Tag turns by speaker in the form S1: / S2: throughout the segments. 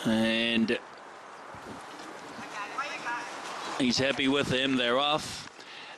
S1: And he's happy with them. They're off.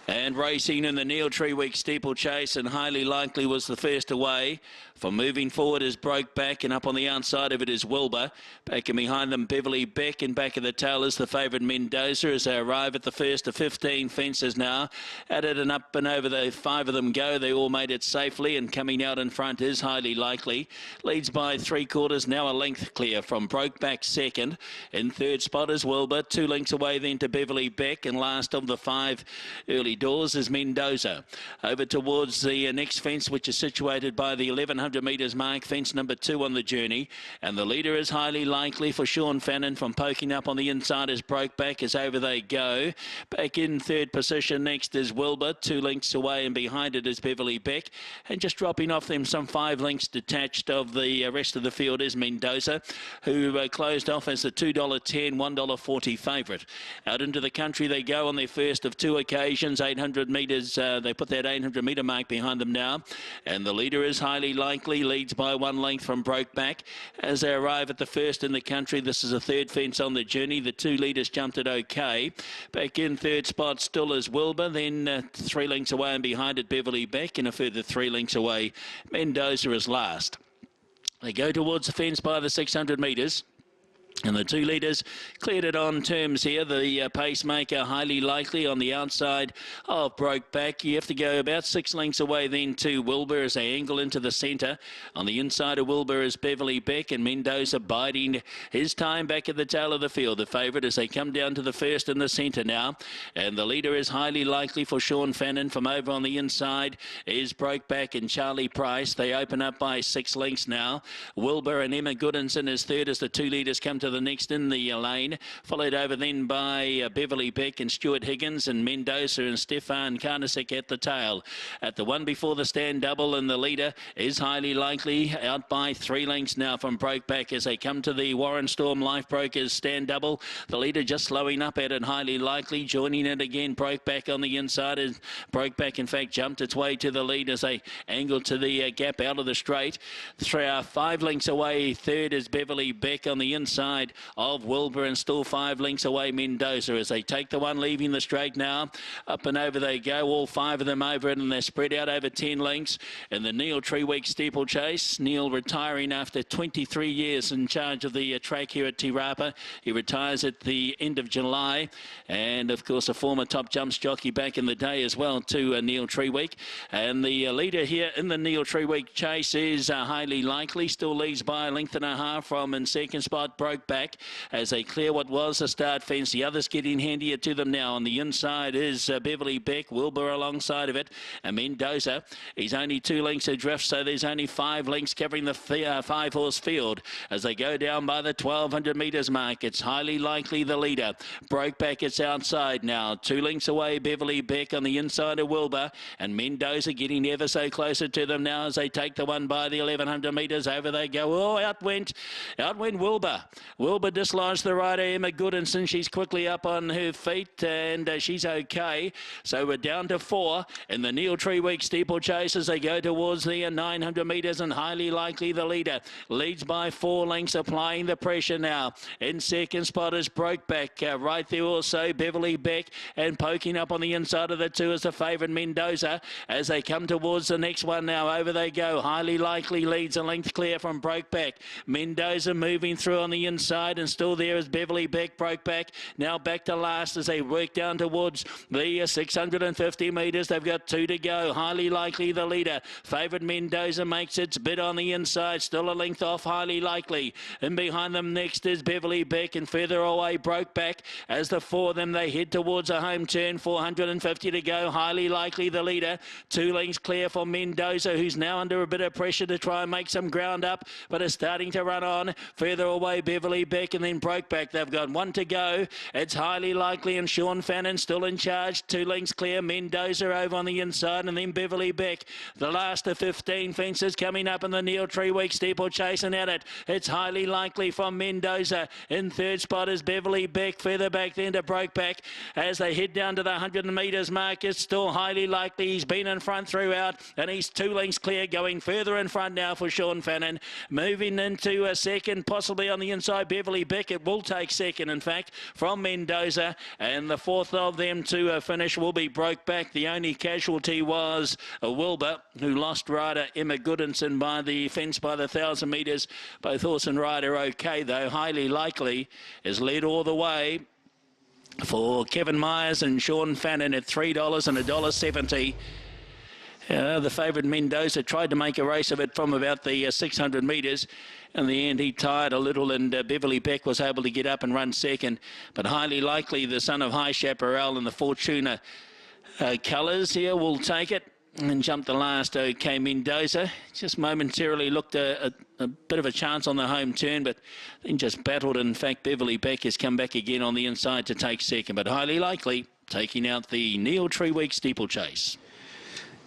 S1: And racing in the Neil Treeweek Steeplechase, and highly likely was the first away. For moving forward is Broke Back, and up on the outside of it is Wilbur. Back and behind them Beverly Beck, and back of the tail is the favourite Mendoza as they arrive at the first of 15 fences now. At it and up and over, the 5 of them go. They all made it safely, and coming out in front is highly likely. Leads by 3/4, now a length clear from Broke Back second. In third spot is Wilbur, 2 lengths away then to Beverly Beck, and last of the 5 early doors is Mendoza. Over towards the next fence, which is situated by the 1100 metres mark, fence number 2 on the journey, and the leader is highly likely for Sean Fannin. From poking up on the inside is Broke Back as over they go. Back in third position next is Wilbur, 2 lengths away, and behind it is Beverly Beck, and just dropping off them some 5 lengths detached of the rest of the field is Mendoza, who closed off as the $2.10, $1.40 favourite. Out into the country they go on their first of 2 occasions, 800 metres. They put that 800 metre mark behind them now, and the leader is highly likely, leads by 1 length from Broke Back as they arrive at the first in the country. This is a third fence on the journey. The 2 leaders jumped it okay. Back in third spot still is Wilbur, then 3 lengths away and behind it Beverly Beck, and a further 3 lengths away Mendoza is last. They go towards the fence by the 600 metres. And the 2 leaders cleared it on terms here. The pacemaker highly likely on the outside of Broke Back. You have to go about 6 lengths away then to Wilbur as they angle into the centre. On the inside of Wilbur is Beverly Beck, and Mendoza biding his time back at the tail of the field. The favourite as they come down to the first in the centre now. And the leader is highly likely for Sean Fannin. From over on the inside is Broke Back and Charlie Price. They open up by 6 lengths now. Wilbur and Emma Goodinson is third as the 2 leaders come to the next in the lane, followed over then by Beverly Beck and Stuart Higgins, and Mendoza and Stefan Karnasek at the tail. At the one before the stand double, and the leader is highly likely out by 3 lengths now from Broke Back as they come to the Warren Storm Life Brokers stand double. The leader just slowing up at it, highly likely. Joining it again, Broke Back on the inside. As Broke Back in fact jumped its way to the lead as they angle to the gap out of the straight. 5 lengths away third is Beverly Beck on the inside of Wilbur, and still 5 lengths away Mendoza as they take the one leaving the straight now. Up and over they go, all 5 of them over it, and they're spread out over 10 lengths in the Neil Treeweek Steeplechase. Neil retiring after 23 years in charge of the track here at Rapa. He retires at the end of July, and of course a former top jumps jockey back in the day as well to Neil Treeweek. And the leader here in the Neil Treeweek chase is highly likely, still leads by 1.5 lengths from in second spot Broke Back as they clear what was a start fence. The others getting handier to them now. On the inside is Beverly Beck, Wilbur alongside of it, and Mendoza. He's only 2 lengths adrift, so there's only 5 lengths covering the 5-horse field as they go down by the 1200 metres mark. It's highly likely the leader. Broke Back, it's outside now. 2 lengths away Beverly Beck on the inside of Wilbur, and Mendoza getting ever so closer to them now as they take the one by the 1100 metres. Over they go. Oh, out went Wilbur. Wilbur dislodged the rider Emma Goodinson. She's quickly up on her feet, and she's okay. So we're down to 4 in the Neil Treeweek Steeplechase as they go towards the 900 metres, and highly likely the leader leads by 4 lengths, applying the pressure now. In second spot is Broke Back. Right there also Beverly Beck, and poking up on the inside of the 2 is the favourite Mendoza as they come towards the next one now. Over they go. Highly likely leads a length clear from Broke Back. Mendoza moving through on the inside, and still there is Beverly Beck. Broke Back now back to last as they work down towards the 650 metres. They've got 2 to go. Highly likely the leader. Favourite Mendoza makes its bid on the inside, still a length off highly likely. And behind them next is Beverly Beck, and further away Broke Back as the 4 of them they head towards a home turn. 450 to go. Highly likely the leader. 2 lengths clear for Mendoza, who's now under a bit of pressure to try and make some ground up, but is starting to run on. Further away Beverly Beck, and then Broke Back. They've got 1 to go. It's highly likely, and Sean Fannin still in charge. 2 lengths clear. Mendoza over on the inside, and then Beverly Beck. The last of 15 fences coming up in the Neil Treeweek Steeplechase, and at it, it's highly likely from Mendoza. In third spot is Beverly Beck. Further back then to Broke Back as they head down to the 100 metres mark. It's still highly likely. He's been in front throughout, and he's 2 lengths clear, going further in front now for Sean Fannin. Moving into a second, possibly on the inside by Beverly Beck. It will take second, in fact, from Mendoza. And the fourth of them to finish will be Brokeback. The only casualty was Wilbur, who lost rider Emma Goodinson by the fence by the 1,000 metres. Both horse and rider okay, though. Highly Likely is led all the way for Kevin Myers and Sean Fannin at $3 and $1.70. The favourite Mendoza tried to make a race of it from about the 600 metres. In the end, he tired a little, and Beverly Beck was able to get up and run second. But Highly Likely, the son of High Chaparral in the Fortuna colours here, will take it and jump the last. OK, Mendoza just momentarily looked a bit of a chance on the home turn, but then just battled. In fact, Beverly Beck has come back again on the inside to take second, but Highly Likely taking out the Neil Treweek Steeplechase.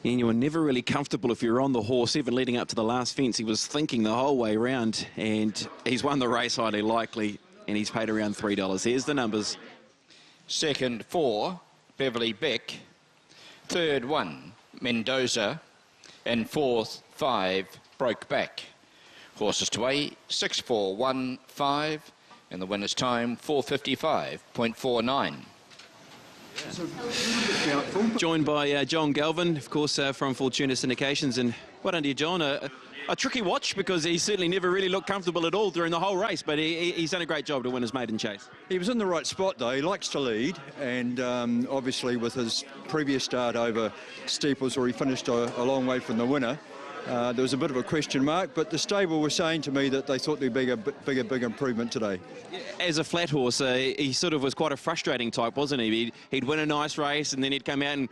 S2: And you were never really comfortable if you were on the horse, even leading up to the last fence. He was thinking the whole way round, and he's won the race Highly Likely, and he's paid around $3. Here's the numbers.
S3: Second, 4, Beverly Beck. Third, 1, Mendoza. And fourth, 5, Brokeback. Horses to weigh, 6-4-1-5, and the winner's time, 4:55.49.
S2: Joined by John Galvin, of course, from Fortuna Syndications. And well done to you, John. A tricky watch, because he certainly never really looked comfortable at all during the whole race, but he's done a great job to win his maiden chase.
S4: He was in the right spot, though. He likes to lead, and obviously with his previous start over Steeples, where he finished a long way from the winner, there was a bit of a question mark, but the stable was saying to me that they thought there'd be a big improvement today.
S2: As a flat horse, he sort of was quite a frustrating type, wasn't he? He'd win a nice race, and then he'd come out and